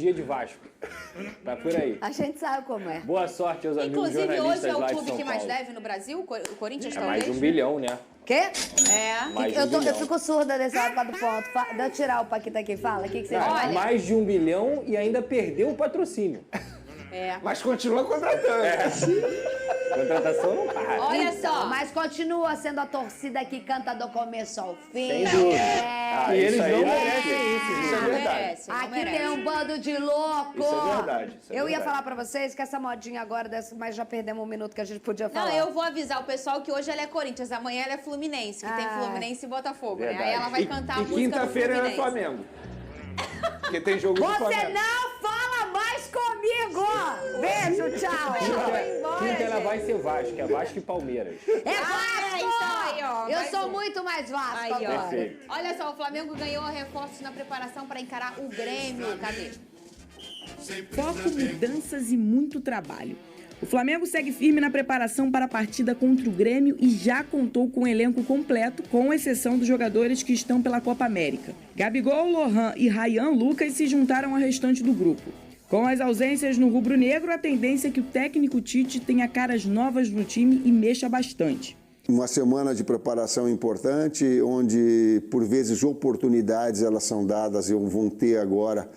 dia de Vasco. Tá por aí. A gente sabe como é. Boa sorte aos amigos Inclusive, jornalistas hoje é lá o de clube São que mais Paulo. deve no Brasil, o Corinthians É talvez. mais de 1 bilhão, né? Quê? É. Mais de 1 Eu bilhão. fico surda desse lado do ponto. Deixa eu tirar o Paquita aqui. Fala, o que você Cara, fala? mais de 1 bilhão e ainda perdeu o patrocínio. É. Mas continua contratando. Contratação não para. Olha Então, só. mas continua sendo a torcida que canta do começo ao fim. Sem dúvida. Ah, E eles isso aí não é- merecem isso, Isso é viu? verdade. Merece, não Aqui merece. tem um bando de louco. Isso é verdade, isso é Eu ia verdade. falar pra vocês que essa modinha agora, mas já perdemos um minuto que a gente podia falar. Não, eu vou avisar o pessoal que hoje ela é Corinthians, amanhã ela é Fluminense, que tem Ah. Fluminense e Botafogo, né? Verdade. Aí ela vai cantar a E música do quinta-feira é Fluminense. Flamengo. Porque tem jogo do Você Flamengo. não fala mais comigo! Beijo, tchau! Quinta ela vai ser Vasco, é Vasco e Palmeiras. É Vasco! então aí, ó, eu mais sou um. muito mais Vasco Aí, ó. agora. Perfeito. Olha só, o Flamengo ganhou reforços na preparação para encarar o Grêmio. Cadê? Foco, mudanças e muito trabalho. O Flamengo segue firme na preparação para a partida contra o Grêmio e já contou com o elenco completo, com exceção dos jogadores que estão pela Copa América. Gabigol, Lohan e Ryan Lucas se juntaram ao restante do grupo. Com as ausências no rubro-negro, a tendência é que o técnico Tite tenha caras novas no time e mexa bastante. Uma semana de preparação importante, onde por vezes oportunidades elas são dadas e vão ter agora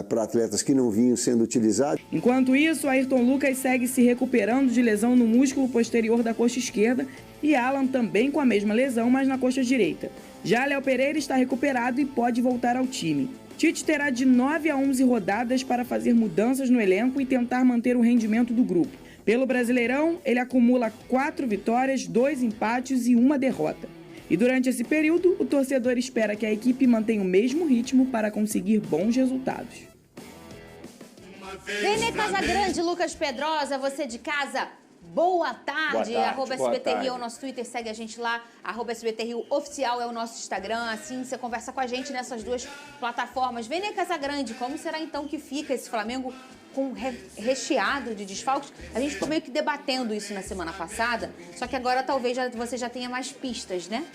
para atletas que não vinham sendo utilizados. Enquanto isso, Ayrton Lucas segue se recuperando de lesão no músculo posterior da coxa esquerda e Alan também com a mesma lesão, mas na coxa direita. Já Léo Pereira está recuperado e pode voltar ao time. Tite terá de 9 a 11 rodadas para fazer mudanças no elenco e tentar manter o rendimento do grupo. Pelo Brasileirão, ele acumula 4 vitórias, 2 empates e 1 derrota. E durante esse período, o torcedor espera que a equipe mantenha o mesmo ritmo para conseguir bons resultados. Vene Casagrande, Lucas Pedrosa, você de casa, boa tarde. Boa tarde, Arroba boa SBT Rio é o tarde. nosso Twitter, segue a gente lá. Arroba SBT Rio Oficial é o nosso Instagram. Assim você conversa com a gente nessas duas plataformas. Vene Casagrande, como será então que fica esse Flamengo com recheado de desfalques? A gente ficou meio que debatendo isso na semana passada, só que agora talvez você já tenha mais pistas, né?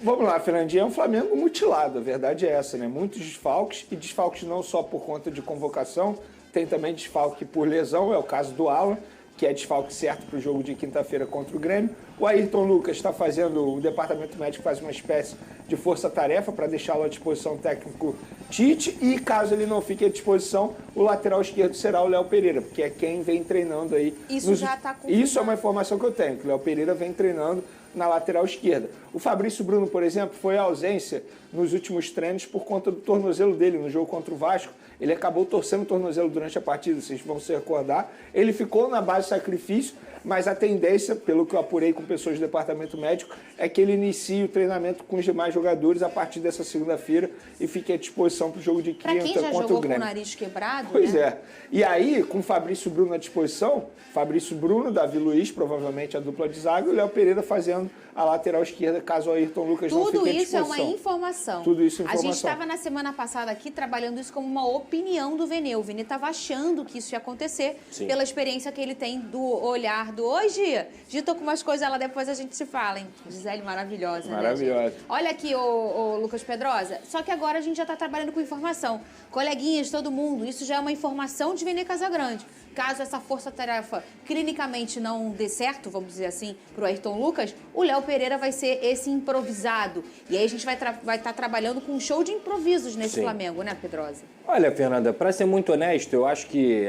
Vamos lá, Fernandinha, é um Flamengo mutilado, a verdade é essa, né? Muitos desfalques, e desfalques não só por conta de convocação, tem também desfalque por lesão, é o caso do Alan, que é desfalque certo para o jogo de quinta-feira contra o Grêmio. O Ayrton Lucas está fazendo, o departamento médico faz uma espécie de força-tarefa para deixá-lo à disposição técnico Tite, e caso ele não fique à disposição, o lateral esquerdo será o Léo Pereira, porque é quem vem treinando aí. Isso já tá confirmado. Isso é uma informação que eu tenho, que o Léo Pereira vem treinando na lateral esquerda. O Fabrício Bruno, por exemplo, foi à ausência nos últimos treinos por conta do tornozelo dele no jogo contra o Vasco. Ele acabou torcendo o tornozelo durante a partida, vocês vão se recordar. Ele ficou na base de sacrifício, mas a tendência, pelo que eu apurei com pessoas do departamento médico, é que ele inicie o treinamento com os demais jogadores a partir dessa segunda-feira e fique à disposição para o jogo de Pra quinta quem já contra o jogou com o Grêmio. nariz quebrado, Pois né? é. E aí, com o Fabrício Bruno à disposição, Fabrício Bruno, Davi Luiz, provavelmente a dupla de zaga, e o Léo Pereira fazendo a lateral esquerda, caso o Ayrton Lucas não Tudo fique à isso é disposição. uma informação. Tudo isso é A gente informação. estava na semana passada aqui trabalhando isso como uma opinião do Vene. O Vene estava achando que isso ia acontecer Sim. pela experiência que ele tem do olhar do... Oi, Gia. Gia, tô com umas coisas lá, depois a gente se fala, hein? Gisele maravilhosa, Maravilhosa. né, gente? Olha aqui, ô Lucas Pedrosa. Só que agora a gente já está trabalhando com informação. Coleguinhas, todo mundo, isso já é uma informação de Vene Casagrande. Caso essa força-tarefa clinicamente não dê certo, vamos dizer assim, pro Ayrton Lucas, o Léo Pereira vai ser esse improvisado. E aí a gente vai estar trabalhando com um show de improvisos nesse Sim. Flamengo, né, Pedrosa? Olha, Fernanda, para ser muito honesto, eu acho que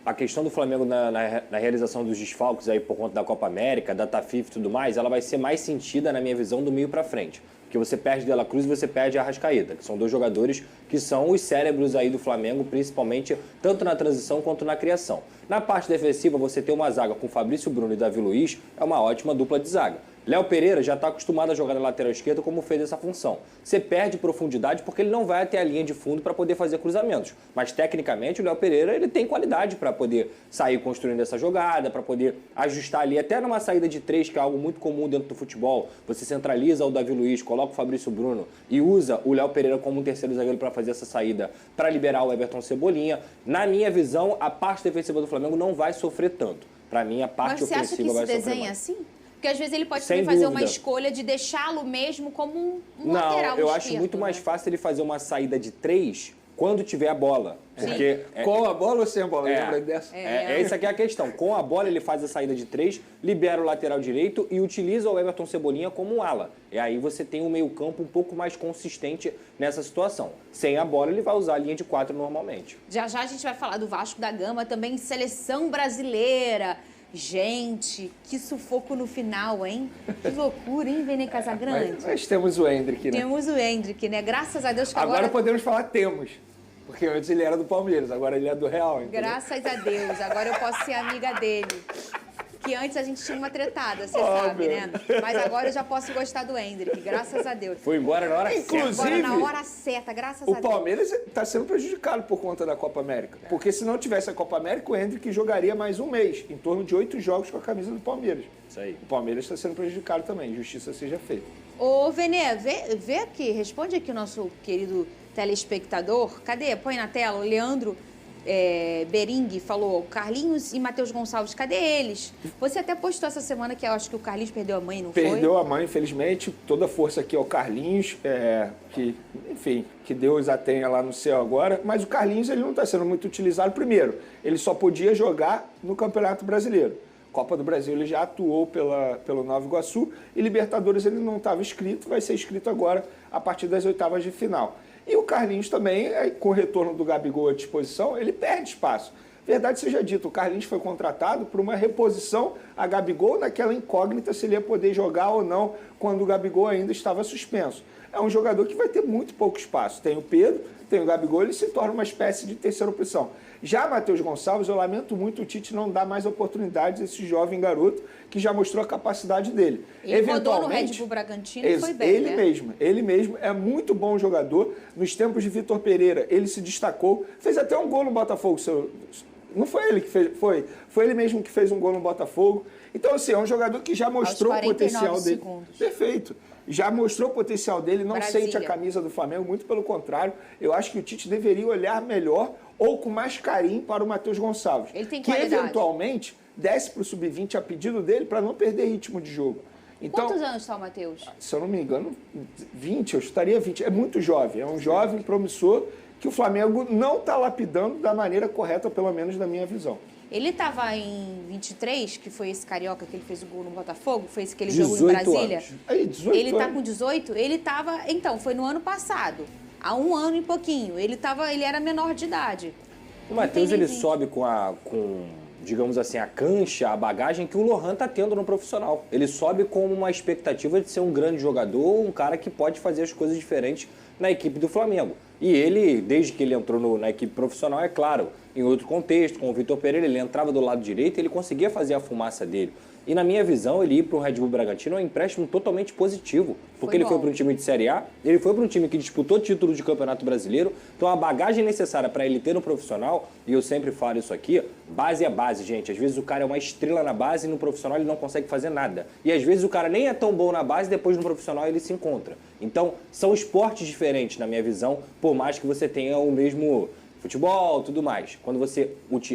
a questão do Flamengo na realização dos desfalques aí por conta da Copa América, da FIFA e tudo mais, ela vai ser mais sentida, na minha visão, do meio para frente. Porque você perde De La Cruz e você perde Arrascaeta, que são dois jogadores que são os cérebros aí do Flamengo, principalmente tanto na transição quanto na criação. Na parte defensiva, você ter uma zaga com Fabrício Bruno e Davi Luiz é uma ótima dupla de zaga. Léo Pereira já está acostumado a jogar na lateral esquerda como fez essa função. Você perde profundidade porque ele não vai até a linha de fundo para poder fazer cruzamentos. Mas, tecnicamente, o Léo Pereira ele tem qualidade para poder sair construindo essa jogada, para poder ajustar ali, até numa saída de 3, que é algo muito comum dentro do futebol. Você centraliza o Davi Luiz, coloca o Fabrício Bruno e usa o Léo Pereira como um terceiro zagueiro para fazer essa saída, para liberar o Everton Cebolinha. Na minha visão, a parte defensiva do Flamengo não vai sofrer tanto. Para mim, a parte Mas você acha que ofensiva se vai sofrer desenha mais. assim? Porque às vezes ele pode Sem também fazer uma dúvida. escolha de deixá-lo mesmo como um Não, lateral eu esquerdo, acho muito mais né? fácil ele fazer uma saída de 3 quando tiver a bola. Porque Com a bola ou sem a bola? É. Lembra dessa? Essa aqui é a questão. Com a bola, ele faz a saída de 3, libera o lateral direito e utiliza o Everton Cebolinha como um ala. E aí você tem um meio-campo um pouco mais consistente nessa situação. Sem a bola, ele vai usar a linha de 4 normalmente. Já já a gente vai falar do Vasco da Gama, também seleção brasileira. Gente, que sufoco no final, hein? Que loucura, hein, Vene Casagrande? Mas temos o Hendrick, né? Temos o Hendrick, né? Graças a Deus que Agora agora... podemos falar temos. Porque antes ele era do Palmeiras, agora ele é do Real. Entendeu? Graças a Deus, agora eu posso ser amiga dele. Que antes a gente tinha uma tretada, você Óbvio. sabe, né? Mas agora eu já posso gostar do Hendrick, graças a Deus. Foi embora na hora certa. Inclusive, Agora na hora certa, graças a o Deus. Palmeiras está sendo prejudicado por conta da Copa América. Porque se não tivesse a Copa América, o Hendrick jogaria mais um mês, em torno de 8 jogos com a camisa do Palmeiras. Isso aí. O Palmeiras está sendo prejudicado também, justiça seja feita. Ô, Venê, vê aqui, responde aqui o nosso querido telespectador. Cadê? Põe na tela. O Leandro Bering falou, Carlinhos e Matheus Gonçalves, cadê eles? Você até postou essa semana que eu acho que o Carlinhos perdeu a mãe, não foi? Perdeu a mãe, infelizmente. Toda a força aqui ao Carlinhos, que, enfim, que Deus a tenha lá no céu agora. Mas o Carlinhos ele não está sendo muito utilizado. Primeiro, ele só podia jogar no Campeonato Brasileiro. Copa do Brasil ele já atuou pelo Nova Iguaçu e Libertadores ele não estava inscrito, vai ser inscrito agora a partir das oitavas de final. E o Carlinhos também, com o retorno do Gabigol à disposição, ele perde espaço. Verdade seja dita, o Carlinhos foi contratado por uma reposição a Gabigol naquela incógnita se ele ia poder jogar ou não quando o Gabigol ainda estava suspenso. É um jogador que vai ter muito pouco espaço. Tem o Pedro, tem o Gabigol, ele se torna uma espécie de terceira opção. Já Matheus Gonçalves, eu lamento muito o Tite não dar mais oportunidades a esse jovem garoto que já mostrou a capacidade dele. Ele rodou no Red Bull Bragantino e foi bem, Ele mesmo é muito bom jogador. Nos tempos de Vitor Pereira, ele se destacou. Fez até um gol no Botafogo. Não foi ele que fez, foi ele mesmo que fez um gol no Botafogo. Então, assim, é um jogador que já mostrou o potencial dele. Segundos. Perfeito. Já mostrou o potencial dele, não Brasília. sente a camisa do Flamengo, muito pelo contrário. Eu acho que o Tite deveria olhar melhor ou com mais carinho para o Matheus Gonçalves. Ele tem que qualidade. eventualmente desce para o sub-20 a pedido dele para não perder ritmo de jogo. Então, Quantos anos está o Matheus? se eu não me engano, 20, eu estaria 20. É muito jovem, é um jovem promissor que o Flamengo não está lapidando da maneira correta, pelo menos na minha visão. Ele estava em 23, que foi esse carioca que ele fez o gol no Botafogo, foi esse que ele 18 jogou em Brasília. anos. Aí, 18 Ele está anos. com 18, ele estava... Então, foi no ano passado, há 1 ano e pouquinho. Ele era menor de idade. O Matheus, Não tem ele nem sobe com, digamos assim, a cancha, a bagagem que o Lohan tá tendo no profissional. Ele sobe com uma expectativa de ser um grande jogador, um cara que pode fazer as coisas diferentes na equipe do Flamengo. E ele, desde que ele entrou na equipe profissional, é claro, em outro contexto, com o Vitor Pereira, ele entrava do lado direito e ele conseguia fazer a fumaça dele. E na minha visão, ele ir para o Red Bull Bragantino é um empréstimo totalmente positivo, porque ele foi para um time de Série A, ele foi para um time que disputou título de Campeonato Brasileiro, então a bagagem necessária para ele ter no profissional, e eu sempre falo isso aqui, base é base, gente. Às vezes o cara é uma estrela na base e no profissional ele não consegue fazer nada. E às vezes o cara nem é tão bom na base e depois no profissional ele se encontra. Então, são esportes diferentes, na minha visão, por mais que você tenha o mesmo futebol, tudo mais. Quando você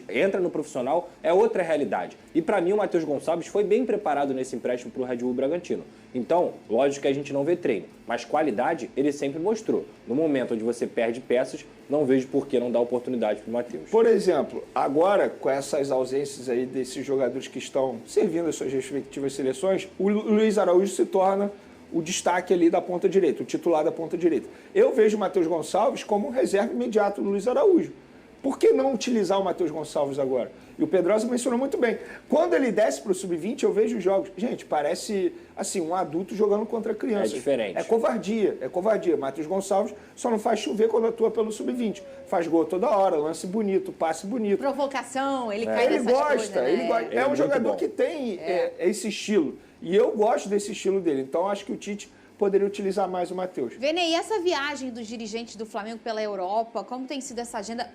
entra no profissional, é outra realidade. E para mim, o Matheus Gonçalves foi bem preparado nesse empréstimo para o Red Bull Bragantino. Então, lógico que a gente não vê treino, mas qualidade ele sempre mostrou. No momento onde você perde peças, não vejo por que não dar oportunidade para o Matheus. Por exemplo, agora, com essas ausências aí desses jogadores que estão servindo as suas respectivas seleções, o Luiz Araújo se torna o destaque ali da ponta direita, o titular da ponta direita. Eu vejo o Matheus Gonçalves como um reserva imediato do Luiz Araújo. Por que não utilizar o Matheus Gonçalves agora? E o Pedrosa mencionou muito bem. Quando ele desce para o sub-20, eu vejo os jogos. Gente, parece assim um adulto jogando contra criança. É diferente. É covardia, é covardia. Matheus Gonçalves só não faz chover quando atua pelo sub-20. Faz gol toda hora, lance bonito, passe bonito. Provocação, ele cai Ele nessas gosta, coisas, né? ele gosta. Ele É é um muito jogador bom. que tem esse estilo. E eu gosto desse estilo dele. Então, acho que o Tite poderia utilizar mais o Matheus. Vene, e essa viagem dos dirigentes do Flamengo pela Europa, como tem sido essa agenda?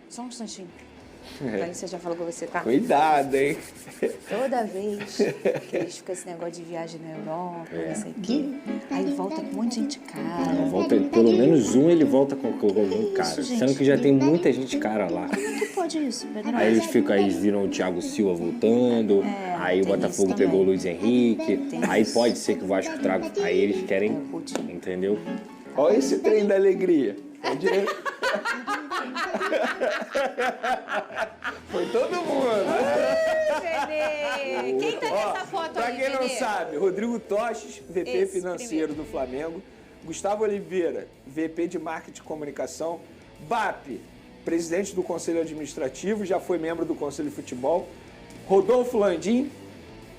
Só um instantinho. Você já falou com você, tá? Cuidado, hein? Toda vez que eles ficam esse negócio de viagem na Europa, não sei o quê, aí volta com um monte de gente cara. Volta, pelo menos um ele volta com algum cara. Isso, gente. Sendo que já tem muita gente cara lá. Como é que pode isso, Pedro? Aí eles ficam, aí viram o Thiago Silva voltando, aí o tem Botafogo isso pegou o também. Luiz Henrique, Tem aí isso. pode ser que o Vasco traga. Aí eles querem, entendeu? Olha esse trem da alegria. Pode ir. Foi todo mundo. Nenê. Quem tá nessa foto Pra aí, quem não Nenê? sabe, Rodrigo Toches, VP Esse financeiro primeiro. do Flamengo. Gustavo Oliveira, VP de Marketing e Comunicação. BAP, presidente do Conselho Administrativo, já foi membro do Conselho de Futebol. Rodolfo Landim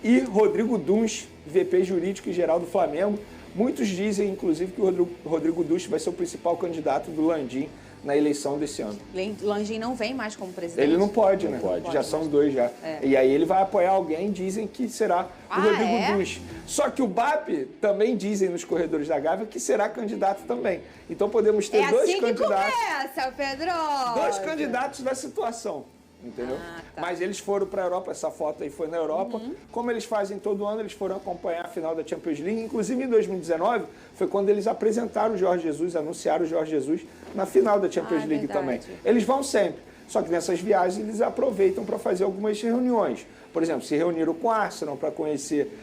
e Rodrigo Duns, VP Jurídico e Geral do Flamengo. Muitos dizem, inclusive, que o Rodrigo Duns vai ser o principal candidato do Landim na eleição desse ano. Landim não vem mais como presidente. Ele não pode, né? pode. Já são dois já. E aí ele vai apoiar alguém, dizem que será o Rodrigo Duns. Só que o BAP também dizem nos corredores da Gávea que será candidato também. Então podemos ter dois assim candidatos. que começa, Pedro! Dois candidatos da situação. Entendeu? Tá. Mas eles foram para a Europa, essa foto aí foi na Europa. Como eles fazem todo ano, eles foram acompanhar a final da Champions League. Inclusive em 2019 foi quando eles apresentaram o Jorge Jesus, anunciaram o Jorge Jesus na final da Champions League verdade. também. Eles vão sempre. Só que nessas viagens eles aproveitam para fazer algumas reuniões. Por exemplo, se reuniram com o Arsenal para conhecer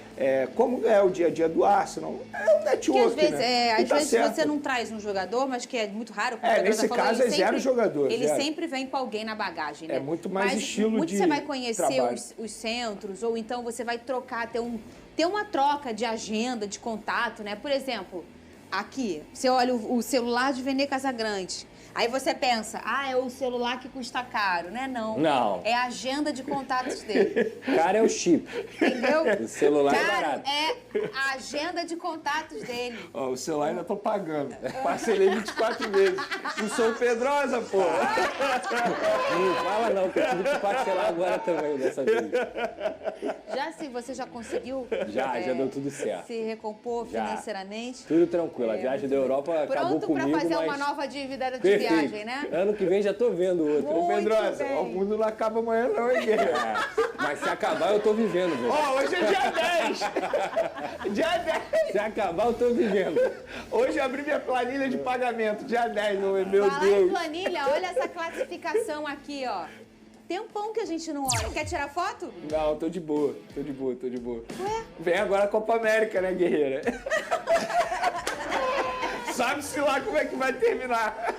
como é o dia a dia do Arsenal. É um network, Porque às vezes, né? às E tá vezes certo. você não traz um jogador, mas que é muito raro. como o Pedrosa Nesse falou, caso ele é zero jogador, Ele zero. sempre vem com alguém na bagagem, né? É muito mais mas estilo muito de você vai conhecer trabalho. os centros, ou então você vai trocar, ter uma troca de agenda, de contato, né? Por exemplo, aqui, você olha o celular de Vene Casagrande. Aí você pensa, é o celular que custa caro, né? Não. Não. É a agenda de contatos dele. Cara, é o chip. Entendeu? O celular é Cara, barato. é a agenda de contatos dele. Ó, o celular ainda tô pagando. Parcelei 24 vezes. Não sou o Pedrosa, pô. Não fala não, que eu tive que parcelar agora também dessa vez. Você já conseguiu? Já deu tudo certo. Se recompor Já. financeiramente? Tudo tranquilo. A viagem da Europa acabou Pronto comigo, pra fazer mas... uma nova dívida de Perfeito. viagem, né? Ano que vem já tô vendo outro. Ô, Muito Pedrosa, bem. o mundo não acaba amanhã não, hein, guerreiro? Mas se acabar, eu tô vivendo, velho. Ó, hoje é dia 10. Dia 10. Se acabar, eu tô vivendo. Hoje eu abri minha planilha de pagamento. Dia 10, meu Falar em Deus. planilha, olha essa classificação aqui, ó. Tempão que a gente não olha. Quer tirar foto? Não, tô de boa. Ué? Vem agora a Copa América, né, guerreira? Sabe-se lá como é que vai terminar.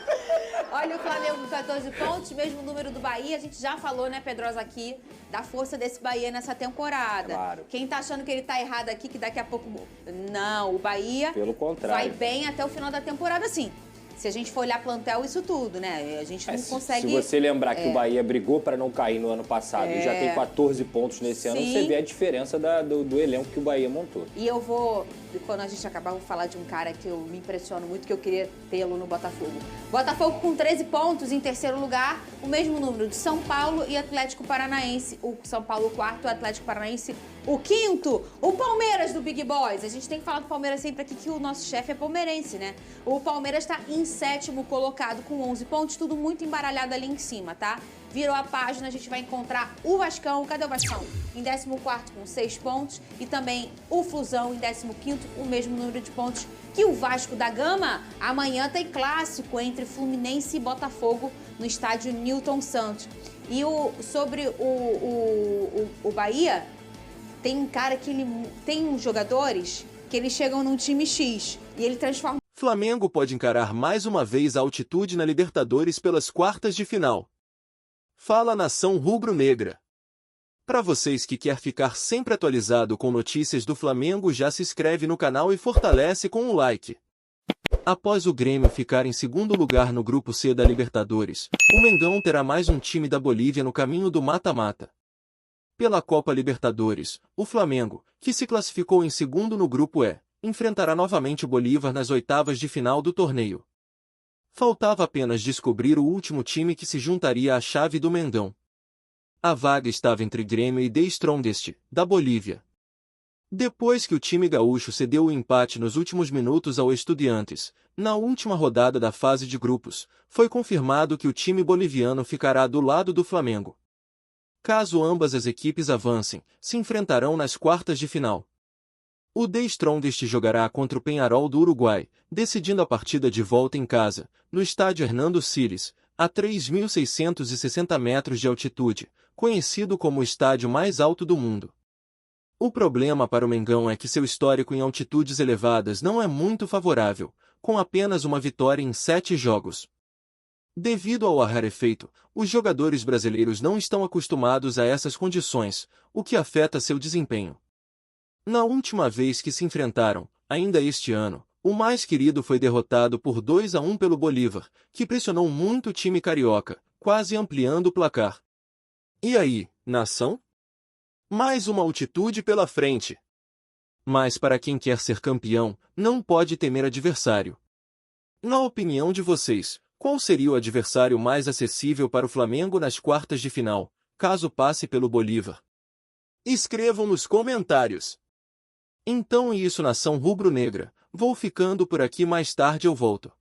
Olha o Flamengo com 14 pontos, mesmo número do Bahia. A gente já falou, né, Pedrosa, aqui, da força desse Bahia nessa temporada. Claro. Quem tá achando que ele tá errado aqui, que daqui a pouco... Não, o Bahia Pelo contrário. vai bem até o final da temporada, sim. Se a gente for olhar plantel, isso tudo, né? A gente não consegue... Se você lembrar que o Bahia brigou para não cair no ano passado e já tem 14 pontos nesse ano, Sim. você vê a diferença do elenco que o Bahia montou. E eu vou, quando a gente acabar, vou falar de um cara que eu me impressiono muito, que eu queria tê-lo no Botafogo. Botafogo com 13 pontos em terceiro lugar, o mesmo número de São Paulo e Atlético Paranaense. O São Paulo o quarto, o Atlético Paranaense o quinto. O Palmeiras do Big Boys. A gente tem que falar do Palmeiras sempre aqui, que o nosso chefe é palmeirense, né? O Palmeiras está em sétimo colocado com 11 pontos, tudo muito embaralhado ali em cima, tá? Virou a página, a gente vai encontrar o Vascão. Cadê o Vascão? Em 14º com 6 pontos. E também o Flusão em 15º, o mesmo número de pontos que o Vasco da Gama. Amanhã tem clássico entre Fluminense e Botafogo no estádio Newton Santos. E sobre o Bahia, tem um cara que tem uns jogadores que eles chegam num time X e ele transforma. Flamengo pode encarar mais uma vez a altitude na Libertadores pelas quartas de final. Fala a nação rubro-negra. Para vocês que quer ficar sempre atualizado com notícias do Flamengo, já se inscreve no canal e fortalece com um like. Após o Grêmio ficar em segundo lugar no Grupo C da Libertadores, o Mengão terá mais um time da Bolívia no caminho do mata-mata. Pela Copa Libertadores, o Flamengo, que se classificou em segundo no Grupo E, enfrentará novamente o Bolívar nas oitavas de final do torneio. Faltava apenas descobrir o último time que se juntaria à chave do Mengão. A vaga estava entre Grêmio e The Strongest, da Bolívia. Depois que o time gaúcho cedeu o empate nos últimos minutos ao Estudiantes, na última rodada da fase de grupos, foi confirmado que o time boliviano ficará do lado do Flamengo. Caso ambas as equipes avancem, se enfrentarão nas quartas de final. O The Strongest jogará contra o Peñarol do Uruguai, decidindo a partida de volta em casa, no estádio Hernando Siles, a 3.660 metros de altitude, conhecido como o estádio mais alto do mundo. O problema para o Mengão é que seu histórico em altitudes elevadas não é muito favorável, com apenas uma vitória em 7 jogos. Devido ao rarefeito, os jogadores brasileiros não estão acostumados a essas condições, o que afeta seu desempenho. Na última vez que se enfrentaram, ainda este ano, o mais querido foi derrotado por 2-1 pelo Bolívar, que pressionou muito o time carioca, quase ampliando o placar. E aí, nação? Mais uma altitude pela frente. Mas para quem quer ser campeão, não pode temer adversário. Na opinião de vocês, qual seria o adversário mais acessível para o Flamengo nas quartas de final, caso passe pelo Bolívar? Escrevam nos comentários. Então é isso, nação rubro-negra. Vou ficando por aqui, mais tarde eu volto.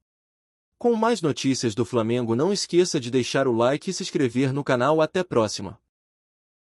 Com mais notícias do Flamengo, não esqueça de deixar o like e se inscrever no canal. Até a próxima.